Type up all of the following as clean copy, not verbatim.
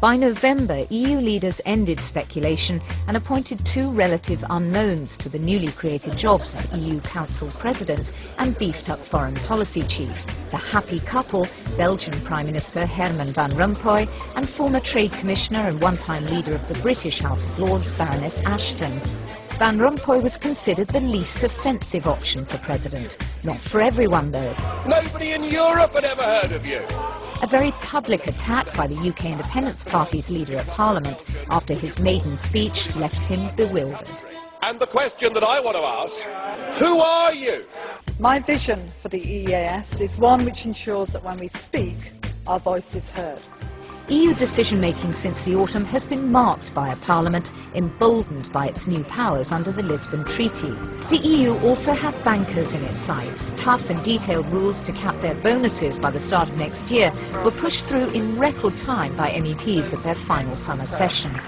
By November, EU leaders ended speculation and appointed two relative unknowns to the newly created jobs of EU Council President and beefed-up foreign policy chief. The happy couple, Belgian Prime Minister Herman Van Rompuy and former Trade Commissioner and one-time leader of the British House of Lords, Baroness Ashton. Van Rompuy was considered the least offensive option for president. Not for everyone, though. Nobody in Europe had ever heard of you. A very public attack by the UK Independence Party's leader at Parliament after his maiden speech left him bewildered. And the question that I want to ask, who are you? My vision for the EEAS is one which ensures that when we speak, our voice is heard. EU decision-making since the autumn has been marked by a parliament emboldened by its new powers under the Lisbon Treaty. The EU also had bankers in its sights. Tough and detailed rules to cap their bonuses by the start of next year were pushed through in record time by MEPs at their final summer session.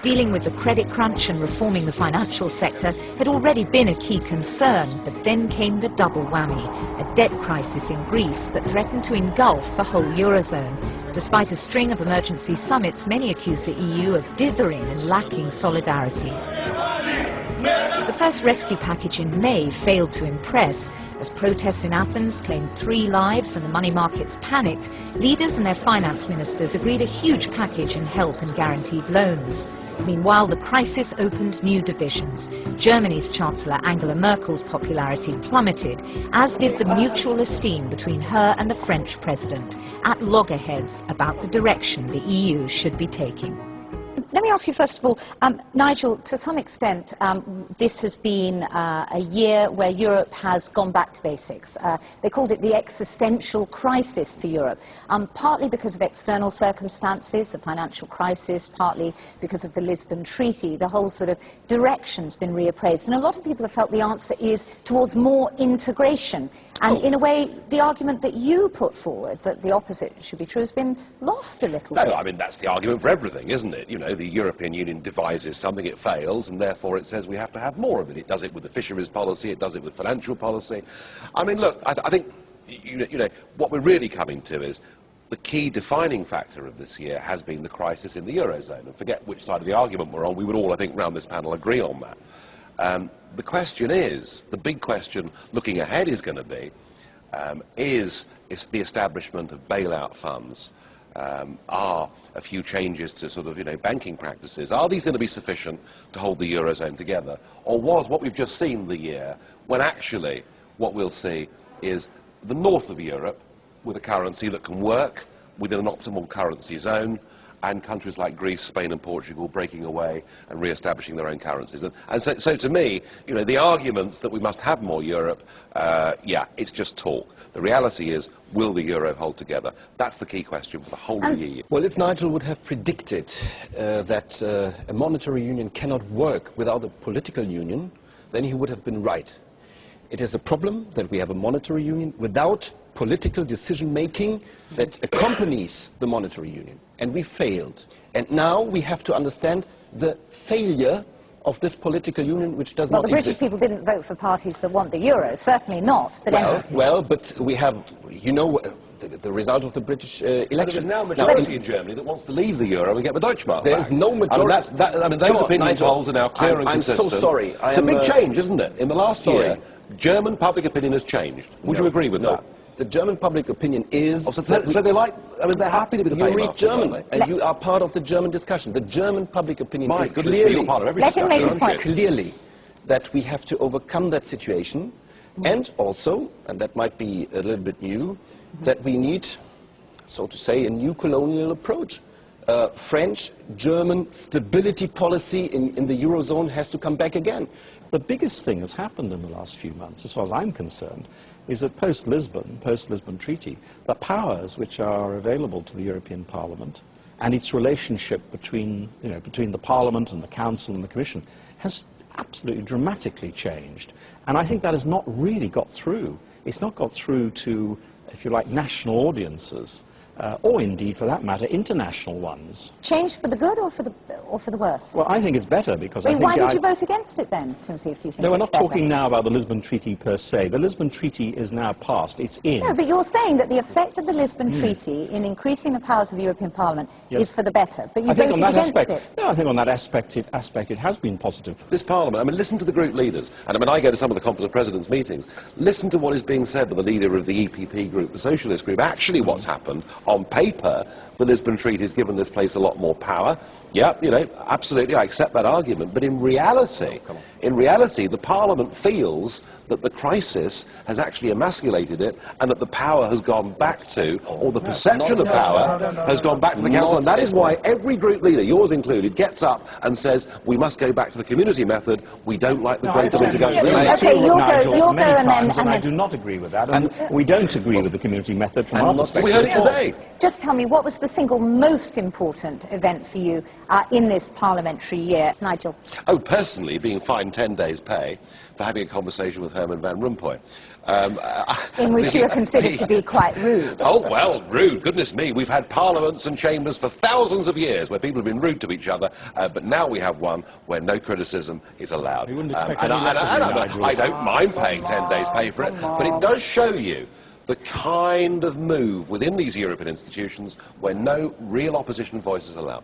Dealing with the credit crunch and reforming the financial sector had already been a key concern, but then came the double whammy, a debt crisis in Greece that threatened to engulf the whole Eurozone. Despite a string of emergency summits, many accused the EU of dithering and lacking solidarity. The first rescue package in May failed to impress. As protests in Athens claimed 3 lives and the money markets panicked, leaders and their finance ministers agreed a huge package in help and guaranteed loans. Meanwhile, the crisis opened new divisions. Germany's Chancellor Angela Merkel's popularity plummeted, as did the mutual esteem between her and the French president, at loggerheads about the direction the EU should be taking. Let me ask you first of all, Nigel, to some extent this has been a year where Europe has gone back to basics. They called it the existential crisis for Europe, partly because of external circumstances, the financial crisis, partly because of the Lisbon Treaty. The whole sort of direction's been reappraised, and a lot of people have felt the answer is towards more integration. And in a way, the argument that you put forward, that the opposite should be true, has been lost a little bit. No, I mean, that's the argument for everything, isn't it? You know, the European Union devises something, it fails, and therefore it says we have to have more of it. It does it with the fisheries policy, it does it with financial policy. I mean, look, I think, you know, what we're really coming to is the key defining factor of this year has been the crisis in the Eurozone. And forget which side of the argument we're on, we would all, I think, round this panel agree on that. The question is, the big question looking ahead is going to be, is the establishment of bailout funds, are a few changes to sort of, you know, banking practices, are these going to be sufficient to hold the Eurozone together? Or was what we've just seen the year, when actually what we'll see is the north of Europe with a currency that can work within an optimal currency zone, and countries like Greece, Spain and Portugal breaking away and re-establishing their own currencies. And so to me, you know, the arguments that we must have more Europe, yeah, it's just talk. The reality is, will the euro hold together? That's the key question for the whole of the EU. Well, if Nigel would have predicted that a monetary union cannot work without a political union, then he would have been right. It is a problem that we have a monetary union without political decision-making that accompanies the monetary union. And we failed. And now we have to understand the failure of this political union, which does not exist. Well, the British people didn't vote for parties that want the euro, certainly not. But well, but we have, you know, the result of the British election. There is now a majority in Germany that wants to leave the euro and get the Deutschmark There is no majority. I mean, those opinion polls are now clear and consistent. I'm so sorry. It's a big change, isn't it? In the last year, German public opinion has changed. Would you agree with that? The German public opinion is... Oh, so they like... I mean, they're happy to be the paymasters. You read German, and you are part of the German discussion. The German public opinion is clearly... Part of every Let him make his point. Clearly that we have to overcome that situation, and also, and that might be a little bit new, that we need, so to say, a new colonial approach. French-German stability policy in the Eurozone has to come back again. The biggest thing that's happened in the last few months, as far as I'm concerned, is that post-Lisbon Treaty, the powers which are available to the European Parliament and its relationship between the Parliament and the Council and the Commission has absolutely dramatically changed. And I think that has not really got through. It's not got through to, if you like, national audiences. or indeed, for that matter, international ones. Change for the good or for the worse? Well, I think it's better because I think... Why did you vote against it then, Timothy, if you think No, we're it's not better? talking now about the Lisbon Treaty per se. The Lisbon Treaty is now passed. It's in. No, but you're saying that the effect of the Lisbon Treaty in increasing the powers of the European Parliament is for the better, but you voted against it. No, I think on that aspect it has been positive. This Parliament, I mean, listen to the group leaders. And I mean, I go to some of the Conference of Presidents meetings. Listen to what is being said by the leader of the EPP group, the Socialist group. Actually, what's happened, on paper, the Lisbon Treaty has given this place a lot more power. Yeah, you know, absolutely, I accept that argument. But in reality, the Parliament feels that the crisis has actually emasculated it and that the power has gone back to, or the perception of power has gone back to the Council. And that is why every group leader, yours included, gets up and says, we must go back to the community method. We don't like the greater intergovernmental. Okay, you'll go, and I do not agree with that. And we don't agree with the community method from our perspective. We heard it today. Just tell me, what was the single most important event for you in this parliamentary year? Nigel? Oh, personally, being fined 10 days' pay for having a conversation with Herman Van Rompuy. In which you are considered to be quite rude. Oh, well, rude. Goodness me. We've had parliaments and chambers for thousands of years where people have been rude to each other, but now we have one where no criticism is allowed. I don't mind paying 10 days' pay for it, but it does show you the kind of move within these European institutions where no real opposition voice is allowed.